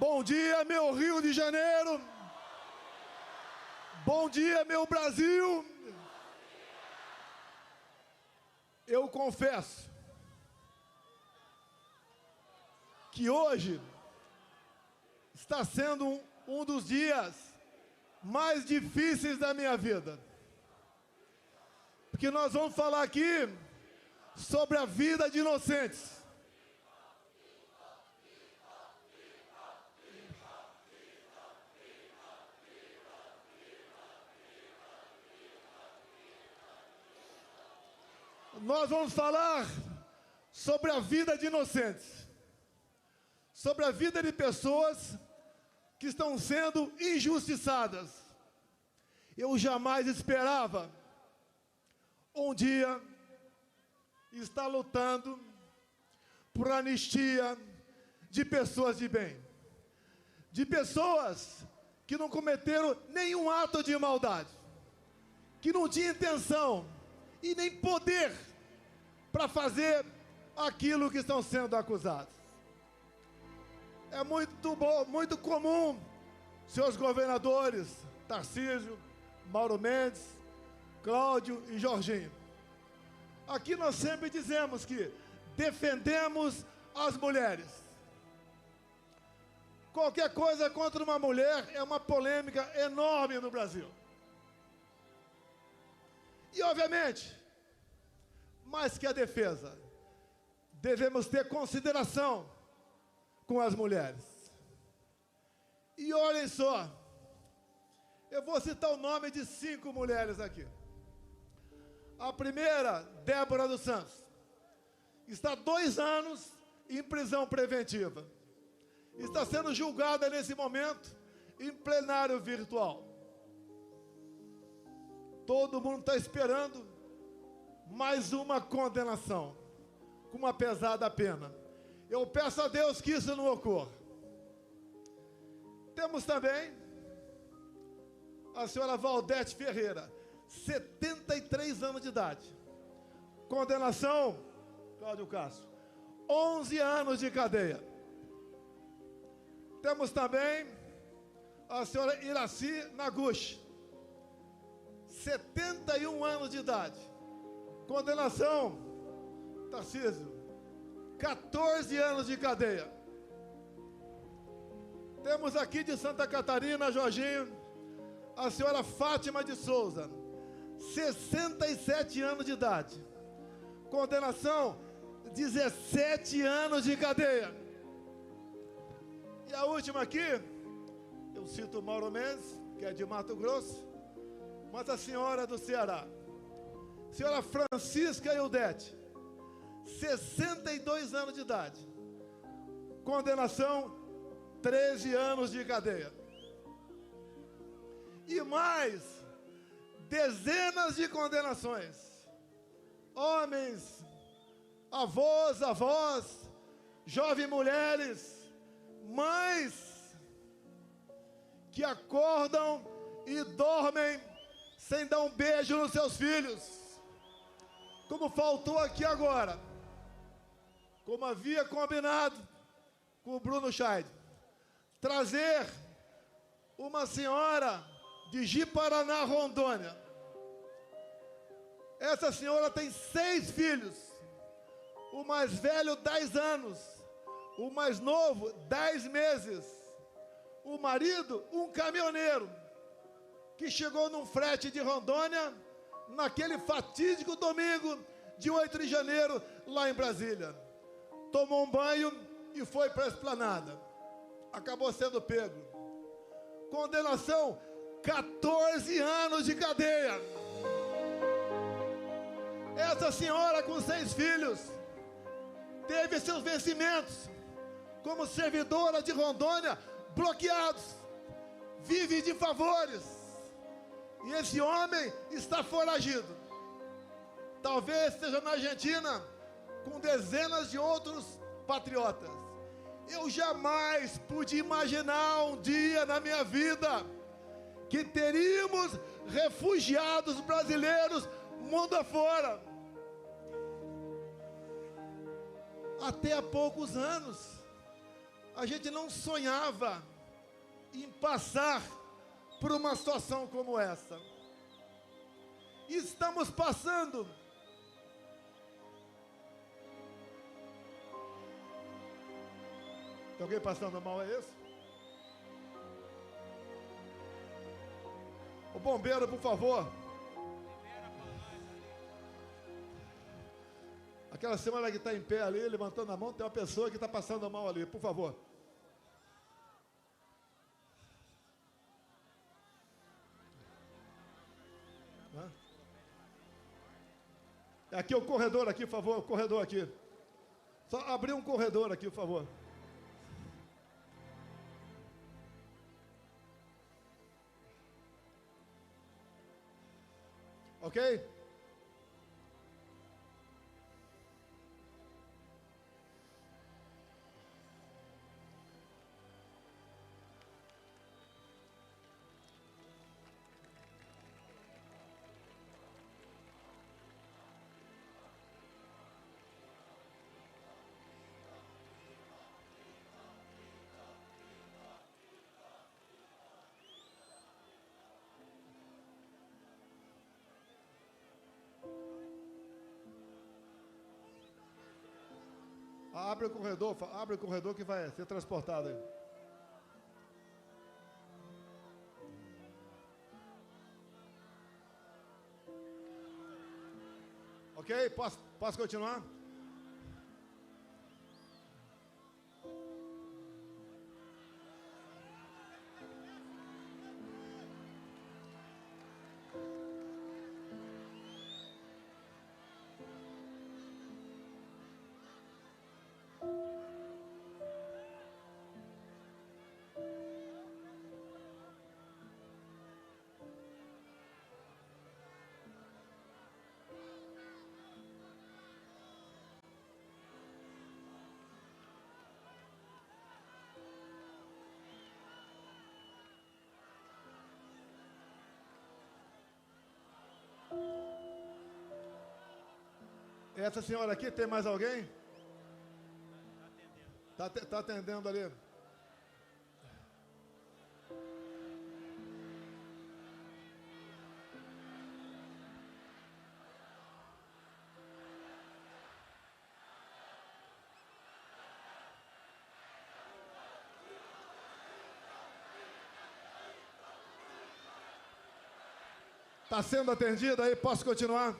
Bom dia, meu Rio de Janeiro. Bom dia, meu Brasil. Eu confesso que hoje está sendo um dos dias mais difíceis da minha vida. Porque nós vamos falar aqui sobre a vida de inocentes. Nós vamos falar sobre a vida de inocentes, sobre a vida de pessoas que estão sendo injustiçadas. Eu jamais esperava um dia estar lutando por anistia de pessoas de bem, de pessoas que não cometeram nenhum ato de maldade, que não tinham intenção e nem poder para fazer aquilo que estão sendo acusados. É muito comum seus governadores, Tarcísio, Mauro Mendes, Cláudio e Jorginho. Aqui nós sempre dizemos que defendemos as mulheres. Qualquer coisa contra uma mulher é uma polêmica enorme no Brasil. E, obviamente, mais que a defesa, devemos ter consideração com as mulheres. E olhem só, eu vou citar o nome de 5 mulheres aqui. A primeira, Débora dos Santos, está 2 anos em prisão preventiva. Está sendo julgada nesse momento em plenário virtual. Todo mundo está esperando mais uma condenação, com uma pesada pena. Eu peço a Deus que isso não ocorra. Temos também a senhora Valdete Ferreira, 73 anos de idade. Condenação, Cláudio Castro, 11 anos de cadeia. Temos também a senhora Iraci Naguchi, 71 anos de idade. Condenação, Tarcísio, 14 anos de cadeia. Temos aqui de Santa Catarina, Jorginho, a senhora Fátima de Souza, 67 anos de idade. Condenação, 17 anos de cadeia. E a última aqui, eu cito Mauro Mendes, que é de Mato Grosso, mas a senhora do Ceará, senhora Francisca Ildete, 62 anos de idade. Condenação, 13 anos de cadeia. E mais dezenas de condenações. Homens, avós, jovens mulheres, mães que acordam e dormem sem dar um beijo nos seus filhos, como faltou aqui agora, como havia combinado com o Bruno Scheid, trazer uma senhora de Ji-Paraná, Rondônia. Essa senhora tem 6 filhos, o mais velho 10 anos, o mais novo 10 meses, o marido um caminhoneiro, que chegou num frete de Rondônia, naquele fatídico domingo de 8 de janeiro, lá em Brasília. Tomou um banho e foi para a esplanada. Acabou sendo pego. Condenação, 14 anos de cadeia. Essa senhora com 6 filhos teve seus vencimentos como servidora de Rondônia bloqueados. Vive de favores. E esse homem está foragido. Talvez esteja na Argentina com dezenas de outros patriotas. Eu jamais pude imaginar um dia na minha vida que teríamos refugiados brasileiros mundo afora. Até há poucos anos, A gente não sonhava em passar por uma situação como essa. E estamos passando. Tem alguém passando mal, é isso? O bombeiro, por favor. Aquela senhora que está em pé ali, levantando a mão, tem uma pessoa que está passando mal ali, por favor. Aqui o corredor aqui, por favor, o corredor aqui. Só abrir um corredor aqui, por favor. Ok? Abre o corredor que vai ser transportado aí. Ok? Posso continuar? Essa senhora aqui, tem mais alguém? Tá atendendo ali. Está sendo atendida aí, posso continuar?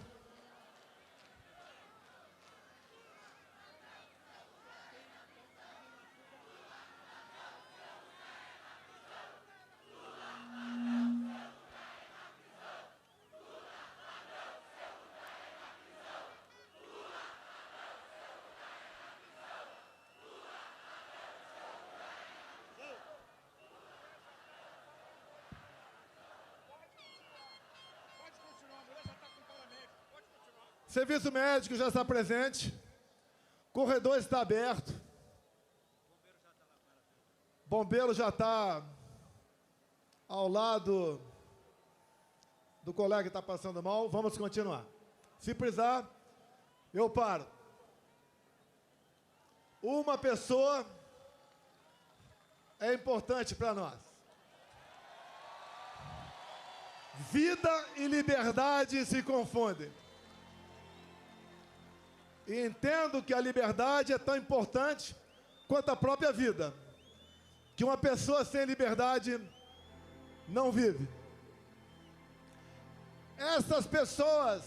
Serviço médico já está presente. Corredor está aberto. Bombeiro já está ao lado do colega que está passando mal. Vamos continuar. Se precisar, eu paro. Uma pessoa é importante para nós. Vida e liberdade se confundem. E entendo que a liberdade é tão importante quanto a própria vida. Que uma pessoa sem liberdade não vive. Essas pessoas,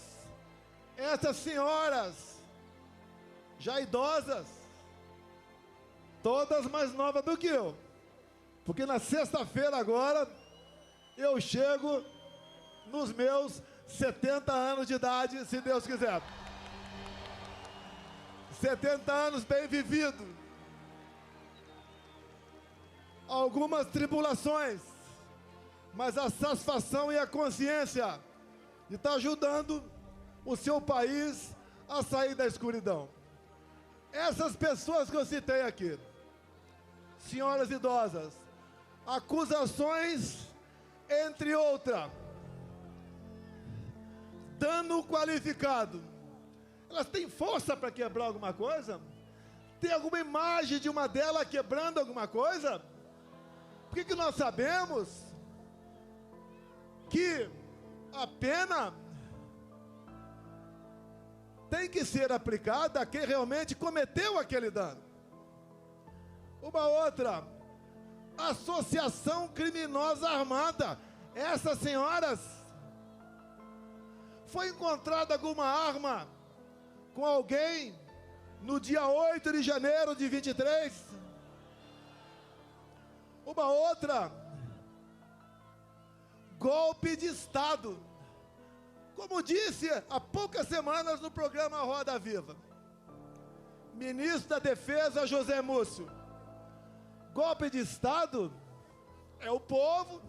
essas senhoras, já idosas, todas mais novas do que eu. Porque na sexta-feira agora, eu chego nos meus 70 anos de idade, se Deus quiser. 70 anos bem vivido. Algumas tribulações, mas a satisfação e a consciência de estar ajudando o seu país a sair da escuridão. Essas pessoas que eu citei aqui, senhoras idosas, acusações, entre outras, dano qualificado. Elas têm força para quebrar alguma coisa? Tem alguma imagem de uma delas quebrando alguma coisa? Por que nós sabemos que a pena tem que ser aplicada a quem realmente cometeu aquele dano? Uma outra, associação criminosa armada. Essas senhoras, foi encontrada alguma arma com alguém no dia 8 de janeiro de 23? Uma outra, golpe de Estado. Como disse há poucas semanas no programa Roda Viva, ministro da Defesa José Múcio, golpe de Estado é o povo,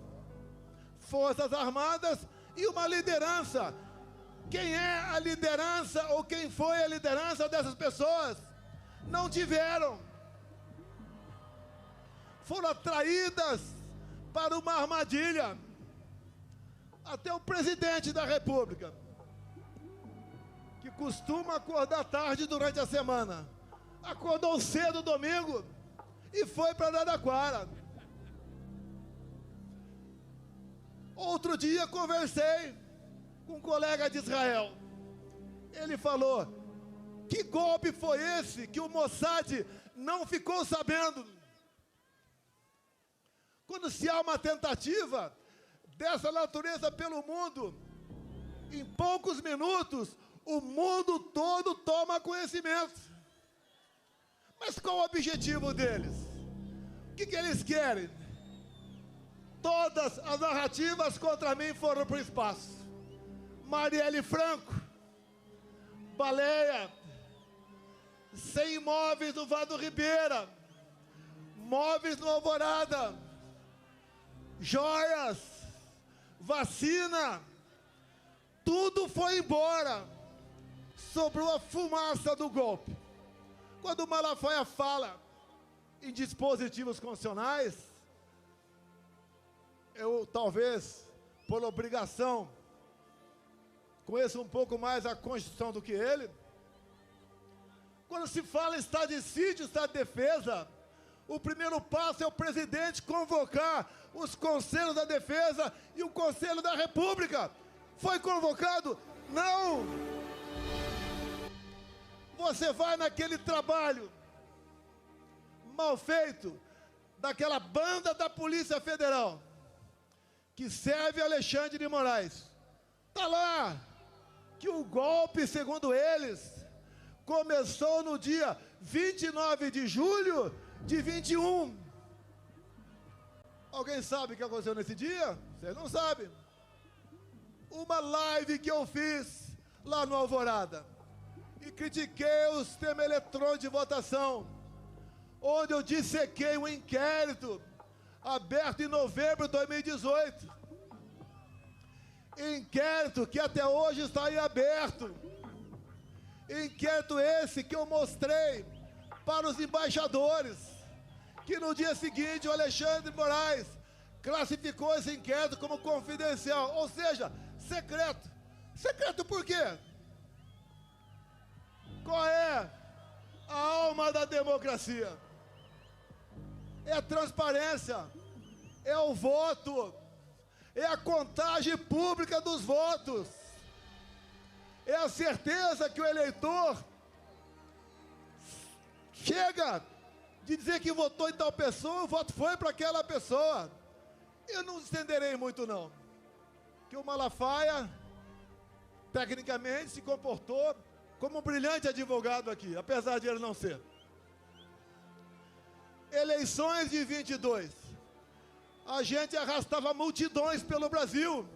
Forças Armadas e uma liderança. Quem é a liderança ou quem foi a liderança dessas pessoas? Não tiveram. Foram atraídas para uma armadilha. Até o presidente da República, que costuma acordar tarde durante a semana, acordou cedo domingo e foi para Araraquara. Outro dia conversei com um colega de Israel. Ele falou: que golpe foi esse que o Mossad não ficou sabendo? Quando se há uma tentativa dessa natureza pelo mundo, em poucos minutos, o mundo todo toma conhecimento. Mas qual o objetivo deles? O que eles querem? Todas as narrativas contra mim foram para o espaço. Marielle Franco, baleia, 100 imóveis no Vado Ribeira, móveis no Alvorada, joias, vacina, tudo foi embora. Sobrou a fumaça do golpe. Quando o Malafaia fala em dispositivos constitucionais, eu talvez, por obrigação, conheço um pouco mais a Constituição do que ele. Quando se fala em estado de sítio, estado de defesa, o primeiro passo é o presidente convocar os conselhos da defesa e o Conselho da República. Foi convocado? Não! Você vai naquele trabalho mal feito daquela banda da Polícia Federal que serve Alexandre de Moraes. Está lá que o golpe, segundo eles, começou no dia 29 de julho de 21. Alguém sabe o que aconteceu nesse dia? Vocês não sabem. Uma live que eu fiz lá no Alvorada e critiquei o sistema eletrônico de votação, onde eu dissequei um inquérito aberto em novembro de 2018. Inquérito que até hoje está em aberto. Inquérito esse que eu mostrei para os embaixadores, que no dia seguinte o Alexandre de Moraes classificou esse inquérito como confidencial, ou seja, secreto. Secreto por quê? Qual é a alma da democracia? É a transparência, é o voto, é a contagem pública dos votos, é a certeza que o eleitor chega de dizer que votou em tal pessoa, o voto foi para aquela pessoa. Eu não estenderei muito não, que o Malafaia tecnicamente se comportou como um brilhante advogado aqui, apesar de ele não ser. Eleições de 22, a gente arrastava multidões pelo Brasil.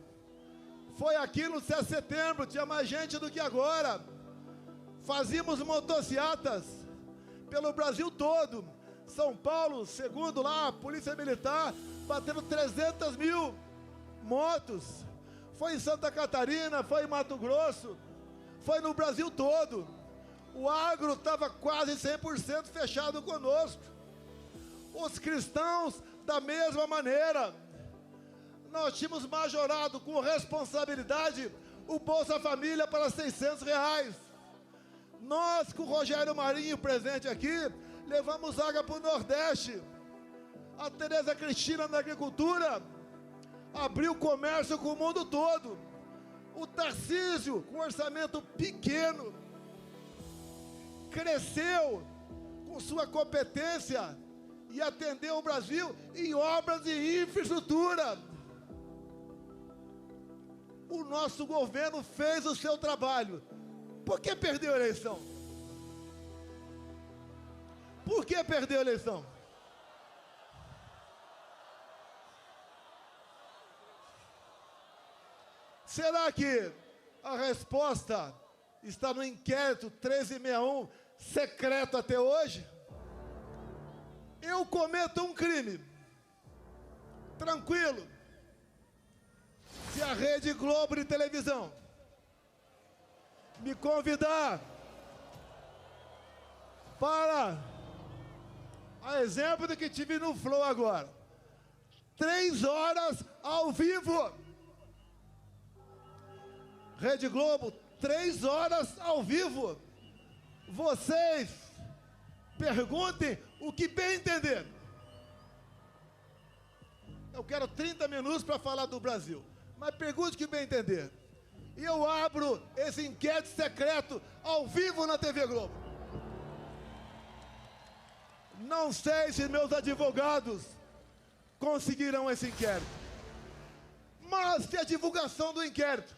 Foi aqui no 7 de setembro, tinha mais gente do que agora. Fazíamos motocicletas pelo Brasil todo. São Paulo, segundo lá a Polícia Militar, batendo 300 mil motos. Foi em Santa Catarina, foi em Mato Grosso, foi no Brasil todo. O agro estava quase 100% fechado conosco. Os cristãos, da mesma maneira. Nós tínhamos majorado com responsabilidade o Bolsa Família para R$600. Nós, com o Rogério Marinho presente aqui, levamos água para o Nordeste. A Tereza Cristina na agricultura abriu comércio com o mundo todo. O Tarcísio, com orçamento pequeno, cresceu com sua competência e atendeu o Brasil em obras de infraestrutura. O nosso governo fez o seu trabalho. Por que perdeu a eleição? Por que perdeu a eleição? Será que a resposta está no inquérito 1361, secreto até hoje? Eu cometo um crime, tranquilo, se a Rede Globo de televisão me convidar para, a exemplo do que tive no Flow agora, 3 horas ao vivo, Rede Globo, 3 horas ao vivo, vocês perguntem o que bem entender. Eu quero 30 minutos para falar do Brasil, mas pergunte o que bem entender. E eu abro esse inquérito secreto ao vivo na TV Globo. Não sei se meus advogados conseguirão esse inquérito, mas se a divulgação do inquérito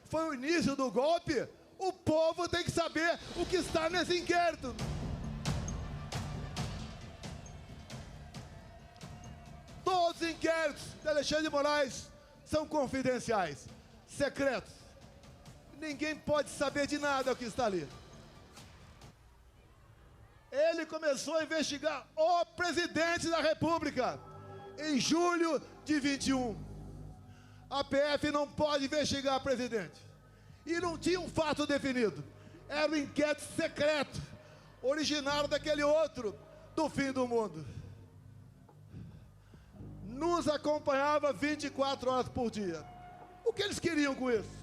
foi o início do golpe, o povo tem que saber o que está nesse inquérito. Todos os inquéritos de Alexandre de Moraes são confidenciais, secretos. Ninguém pode saber de nada o que está ali. Ele começou a investigar o presidente da República em julho de 21. A PF não pode investigar o presidente. E não tinha um fato definido. Era um inquérito secreto, originário daquele outro, do fim do mundo. Nos acompanhava 24 horas por dia. O que eles queriam com isso?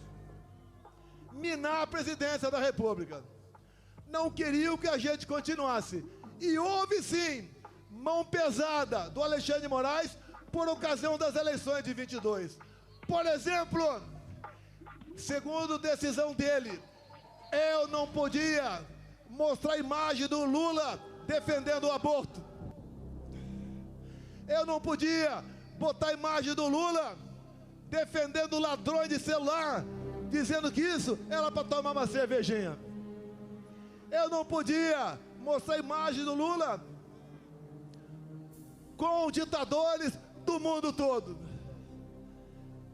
Minar a presidência da República. Não queriam que a gente continuasse. E houve sim mão pesada do Alexandre de Moraes por ocasião das eleições de 22. Por exemplo, segundo decisão dele, eu não podia mostrar a imagem do Lula defendendo o aborto. Eu não podia botar a imagem do Lula defendendo ladrões de celular, dizendo que isso era para tomar uma cervejinha. Eu não podia mostrar a imagem do Lula com ditadores do mundo todo.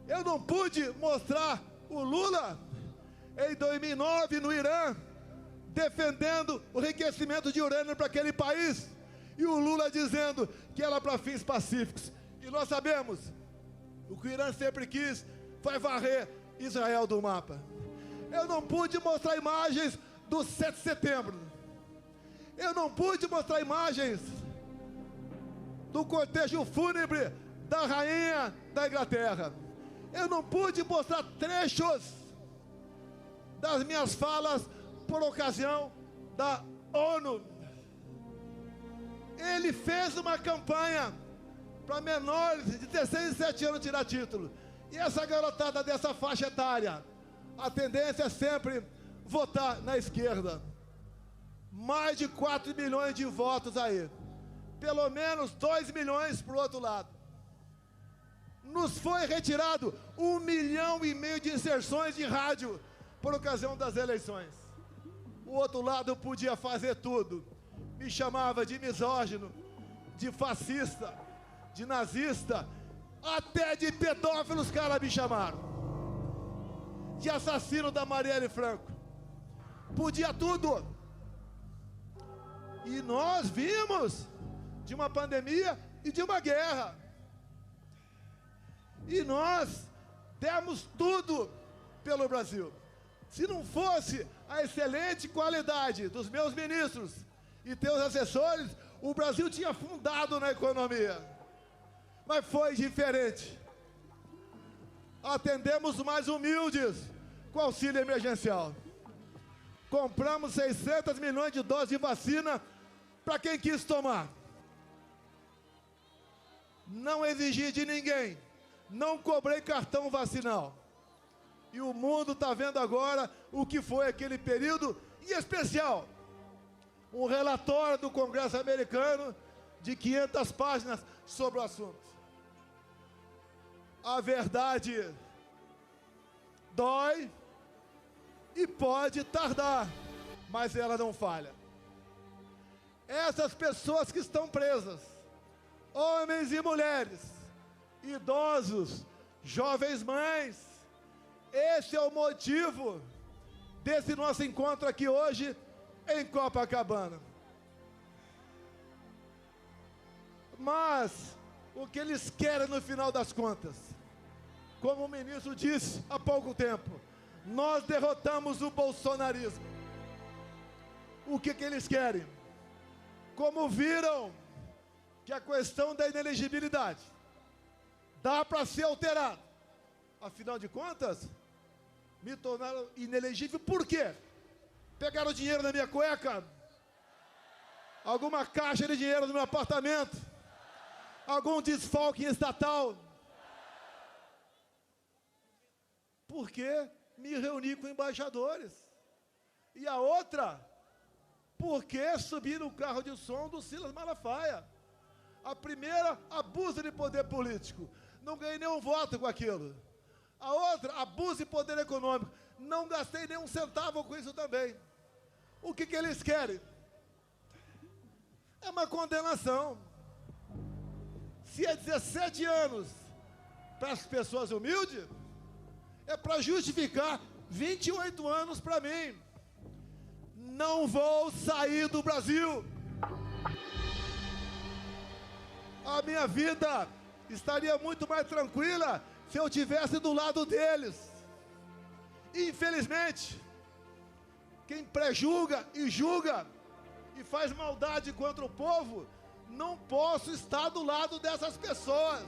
Eu não pude mostrar o Lula em 2009 no Irã defendendo o enriquecimento de urânio para aquele país e o Lula dizendo que era para fins pacíficos. E nós sabemos, o que o Irã sempre quis foi varrer Israel do mapa. Eu não pude mostrar imagens do 7 de setembro. Eu não pude mostrar imagens do cortejo fúnebre da rainha da Inglaterra. Eu não pude mostrar trechos das minhas falas por ocasião da ONU. Ele fez uma campanha para menores de 16 e 17 anos tirar título. E essa garotada dessa faixa etária, a tendência é sempre votar na esquerda. Mais de 4 milhões de votos aí. Pelo menos 2 milhões para o outro lado. Nos foi retirado 1,5 milhão de inserções de rádio por ocasião das eleições. O outro lado podia fazer tudo. Me chamava de misógino, de fascista, de nazista, até de pedófilo os caras me chamaram. De assassino da Marielle Franco. Podia tudo. E nós vimos de uma pandemia e de uma guerra. E nós demos tudo pelo Brasil. Se não fosse a excelente qualidade dos meus ministros e teus assessores, o Brasil tinha afundado na economia. Mas foi diferente. Atendemos mais humildes com auxílio emergencial. compramos 600 milhões de doses de vacina para quem quis tomar. Não exigi de ninguém, não cobrei cartão vacinal. E o mundo está vendo agora o que foi aquele período, em especial, um relatório do Congresso americano de 500 páginas sobre o assunto. A verdade dói e pode tardar, mas ela não falha. Essas pessoas que estão presas, homens e mulheres, idosos, jovens mães, esse é o motivo desse nosso encontro aqui hoje em Copacabana. Mas o que eles querem no final das contas? Como o ministro disse há pouco tempo, nós derrotamos o bolsonarismo. O que eles querem? Como viram que a questão da inelegibilidade dá para ser alterada, afinal de contas, me tornaram inelegível por quê? Pegaram dinheiro na minha cueca? Alguma caixa de dinheiro no meu apartamento? Algum desfalque estatal? Porque me reuni com embaixadores. E a outra, porque subi no carro de som do Silas Malafaia. A primeira, abuso de poder político. Não ganhei nenhum voto com aquilo. A outra, abuso de poder econômico. Não gastei nenhum centavo com isso também. O que eles querem? É uma condenação. Se é 17 anos para as pessoas humildes, é para justificar 28 anos para mim. Não vou sair do Brasil. A minha vida estaria muito mais tranquila se eu estivesse do lado deles. Infelizmente, quem prejulga e julga e faz maldade contra o povo, não posso estar do lado dessas pessoas.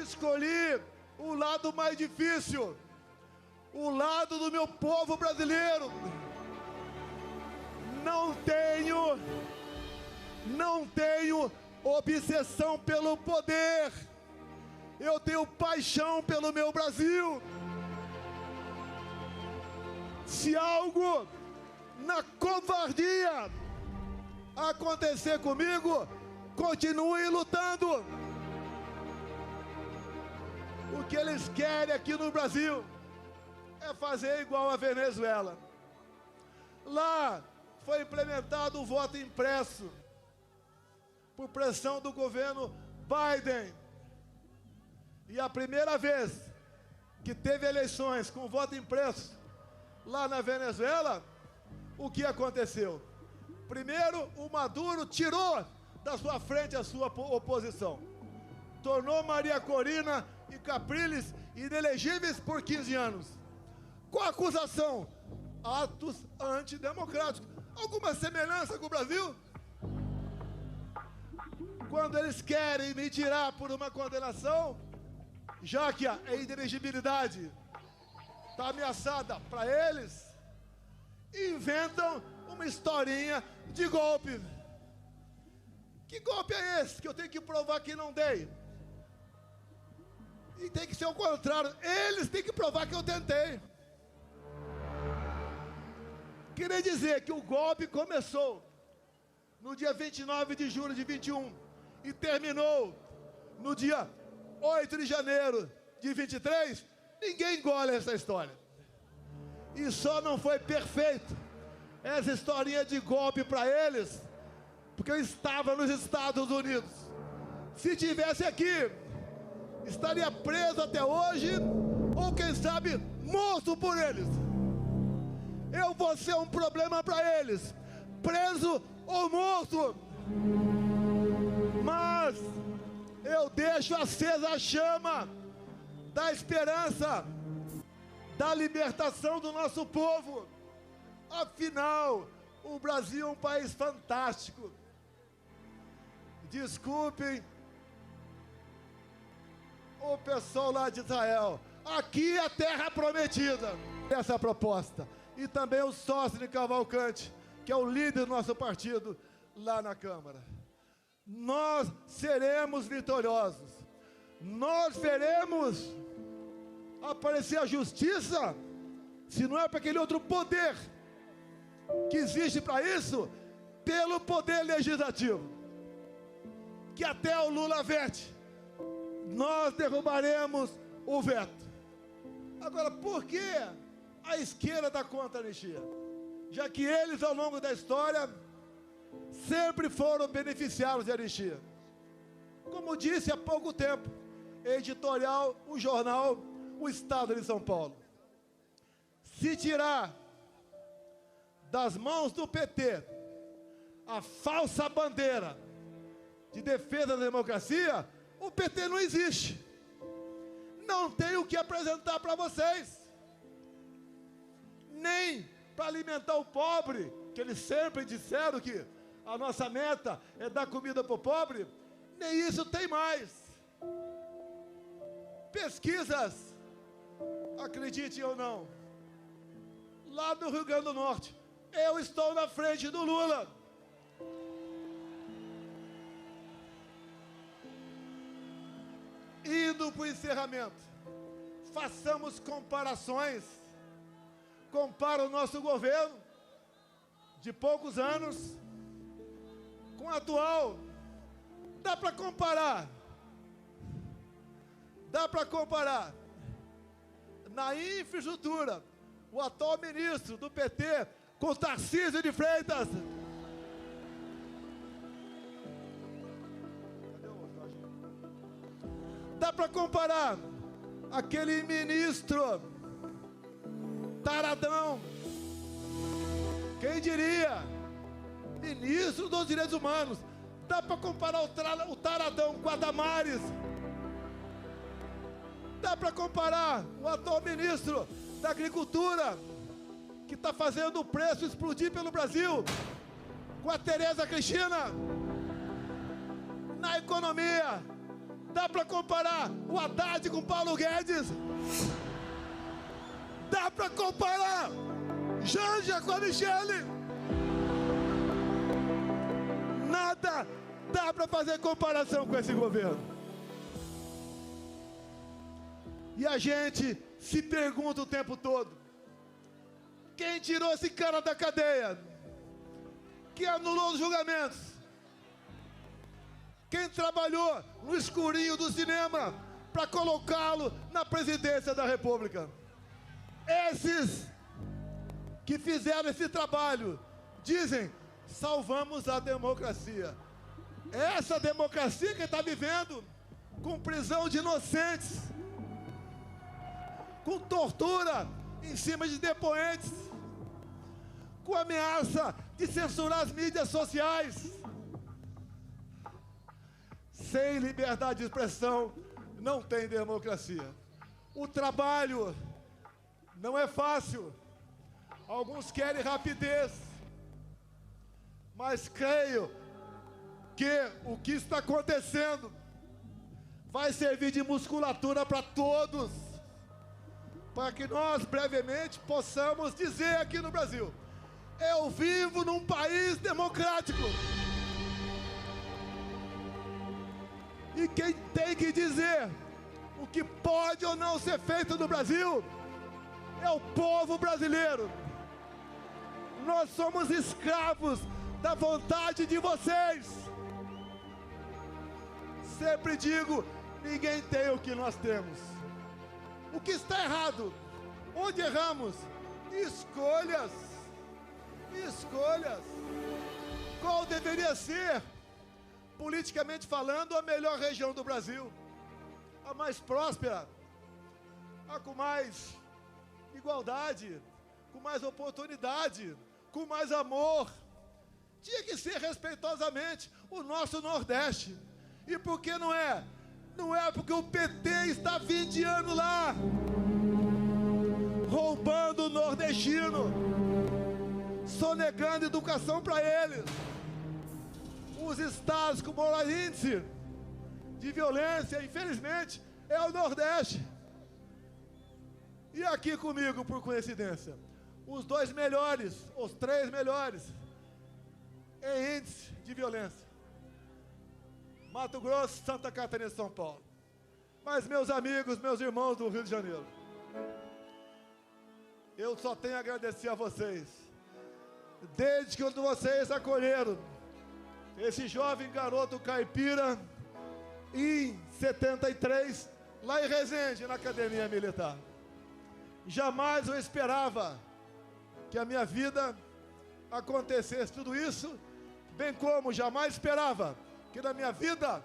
Escolhi o lado mais difícil, o lado do meu povo brasileiro. Não tenho obsessão pelo poder. Eu tenho paixão pelo meu Brasil. Se algo na covardia acontecer comigo, continue lutando. O que eles querem aqui no Brasil é fazer igual a Venezuela. Lá foi implementado o voto impresso por pressão do governo Biden. E a primeira vez que teve eleições com voto impresso lá na Venezuela, o que aconteceu? Primeiro, o Maduro tirou da sua frente a sua oposição. Tornou Maria Corina e Capriles inelegíveis por 15 anos. Qual a acusação? Atos antidemocráticos. Alguma semelhança com o Brasil? Quando eles querem me tirar por uma condenação, já que a inelegibilidade está ameaçada para eles, inventam uma historinha de golpe. Que golpe é esse que eu tenho que provar que não dei? E tem que ser o contrário. Eles têm que provar que eu tentei. Queria dizer que o golpe começou no dia 29 de julho de 21 e terminou no dia 8 de janeiro de 23. Ninguém engole essa história. E só não foi perfeito essa historinha de golpe para eles, porque eu estava nos Estados Unidos. Se tivesse aqui, estaria preso até hoje, ou quem sabe, morto por eles. Eu vou ser um problema para eles, preso ou morto. Mas eu deixo acesa a chama da esperança, da libertação do nosso povo. Afinal, o Brasil é um país fantástico. Desculpem o pessoal lá de Israel. Aqui é a terra prometida. Essa proposta e também o Sócio Cavalcante, que é o líder do nosso partido lá na Câmara. Nós seremos vitoriosos. Nós veremos aparecer a justiça, se não é para aquele outro poder que existe para isso, pelo poder legislativo, que até o Lula vete. Nós derrubaremos o veto. Agora, por que a esquerda está contra a anistia? Já que eles, ao longo da história, sempre foram beneficiários de anistia. Como disse há pouco tempo, editorial, o jornal O Estado de São Paulo. Se tirar das mãos do PT a falsa bandeira de defesa da democracia, o PT não existe. Não tem o que apresentar para vocês. Nem para alimentar o pobre, que eles sempre disseram que a nossa meta é dar comida para o pobre, nem isso tem mais. Pesquisas, acreditem ou não, lá no Rio Grande do Norte, eu estou na frente do Lula. Indo para o encerramento, façamos comparações. Compara o nosso governo de poucos anos com o atual. Dá para comparar. Dá para comparar. Na infraestrutura, o atual ministro do PT com Tarcísio de Freitas. Dá para comparar aquele ministro taradão, quem diria, ministro dos Direitos Humanos. Dá para comparar o taradão com a Damares. Dá para comparar o atual ministro da Agricultura, que está fazendo o preço explodir pelo Brasil, com a Tereza Cristina. Na economia, dá para comparar o Haddad com Paulo Guedes. Dá para comparar Janja com a Michele. Nada dá para fazer comparação com esse governo. E a gente se pergunta o tempo todo: quem tirou esse cara da cadeia? Quem anulou os julgamentos? Quem trabalhou no escurinho do cinema para colocá-lo na presidência da República? Esses que fizeram esse trabalho dizem: salvamos a democracia. Essa democracia que está vivendo com prisão de inocentes, com tortura em cima de depoentes, com ameaça de censurar as mídias sociais. Sem liberdade de expressão não tem democracia. O trabalho não é fácil. Alguns querem rapidez, mas creio que o que está acontecendo vai servir de musculatura para todos, para que nós brevemente possamos dizer aqui no Brasil: eu vivo num país democrático. E quem tem que dizer o que pode ou não ser feito no Brasil é o povo brasileiro. Nós somos escravos da vontade de vocês. Sempre digo, ninguém tem o que nós temos. O que está errado? Onde erramos? Escolhas. Escolhas. Qual deveria ser, politicamente falando, a melhor região do Brasil? A mais próspera, a com mais igualdade, com mais oportunidade, com mais amor. Tinha que ser respeitosamente o nosso Nordeste. E por que não é? Não é porque o PT está 20 anos lá, roubando o nordestino, sonegando educação para eles. Os estados com maior índice de violência, infelizmente, é o Nordeste. E aqui comigo, por coincidência, os 2 melhores, os 3 melhores em índice de violência. Mato Grosso, Santa Catarina e São Paulo. Mas, meus amigos, meus irmãos do Rio de Janeiro, eu só tenho a agradecer a vocês. Desde que vocês acolheram esse jovem garoto caipira em 73, lá em Resende, na Academia Militar. Jamais eu esperava que a minha vida acontecesse tudo isso, bem como jamais esperava que na minha vida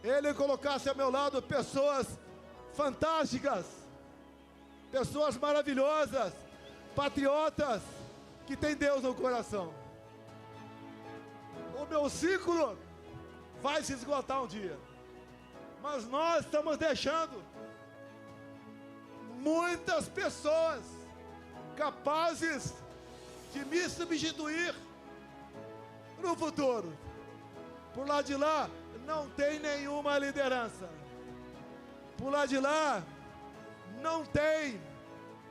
Ele colocasse ao meu lado pessoas fantásticas, pessoas maravilhosas, patriotas, que têm Deus no coração. O meu ciclo vai se esgotar um dia, mas nós estamos deixando muitas pessoas capazes de me substituir no futuro. Por lá de lá não tem nenhuma liderança. Por lá de lá não tem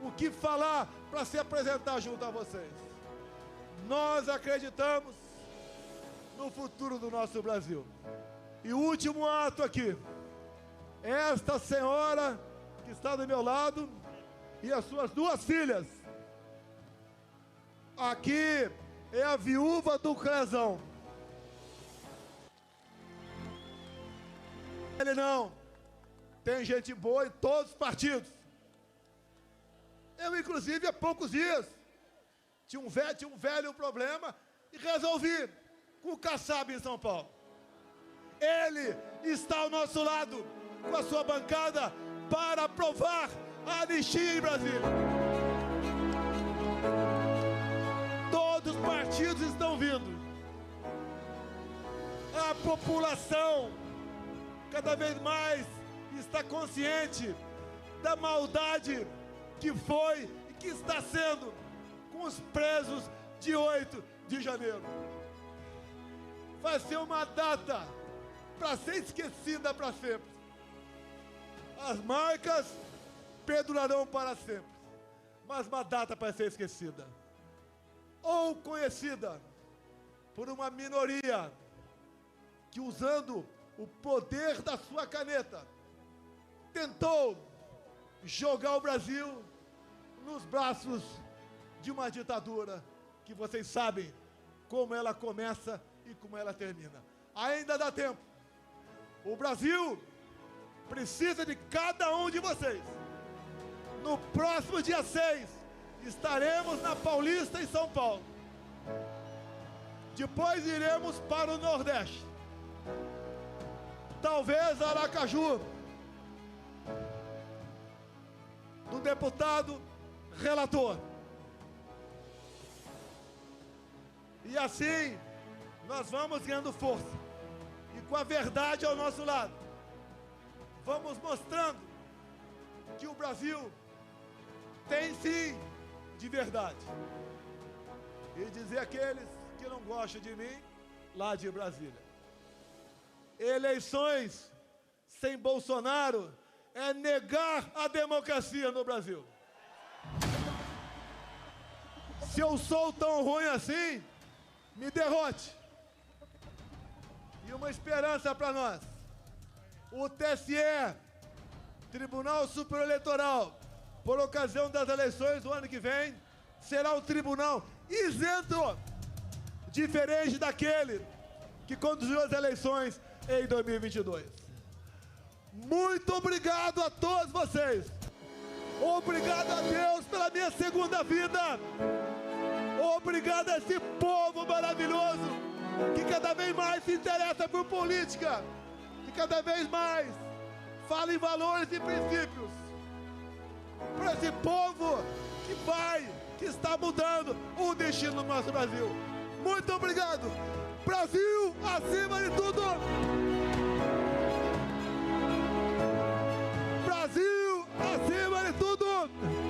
o que falar para se apresentar junto a vocês. Nós acreditamos no futuro do nosso Brasil. E o último ato aqui, esta senhora que está do meu lado e as suas 2 filhas. Aqui é a viúva do Crezão. Ele não. Tem gente boa em todos os partidos. Eu, inclusive, há poucos dias, tinha um velho problema e resolvi com o Kassab em São Paulo. Ele está ao nosso lado, com a sua bancada, para aprovar a anistia em Brasília. Todos os partidos estão vindo. A população cada vez mais está consciente da maldade que foi e que está sendo com os presos de 8 de janeiro. Vai ser uma data para ser esquecida para sempre. As marcas perdurarão para sempre, mas uma data para ser esquecida ou conhecida por uma minoria que, usando o poder da sua caneta, tentou jogar o Brasil nos braços de uma ditadura que vocês sabem como ela começa e como ela termina. Ainda dá tempo. O Brasil precisa de cada um de vocês. No próximo dia 6, estaremos na Paulista, em São Paulo. Depois iremos para o Nordeste. Talvez Aracaju, do deputado relator. E assim, nós vamos ganhando força. E com a verdade ao nosso lado, vamos mostrando que o Brasil tem sim de verdade. E dizer àqueles que não gostam de mim, lá de Brasília: eleições sem Bolsonaro é negar a democracia no Brasil. Se eu sou tão ruim assim, me derrote. E uma esperança para nós: o TSE, Tribunal Superior Eleitoral, por ocasião das eleições do ano que vem, será um tribunal isento, diferente daquele que conduziu as eleições em 2022. Muito obrigado a todos vocês. Obrigado a Deus pela minha segunda vida. Obrigado a esse povo maravilhoso que cada vez mais se interessa por política, que cada vez mais fala em valores e princípios. Para esse povo que está mudando o destino do nosso Brasil. Muito obrigado. Brasil acima de tudo. Brasil acima de tudo.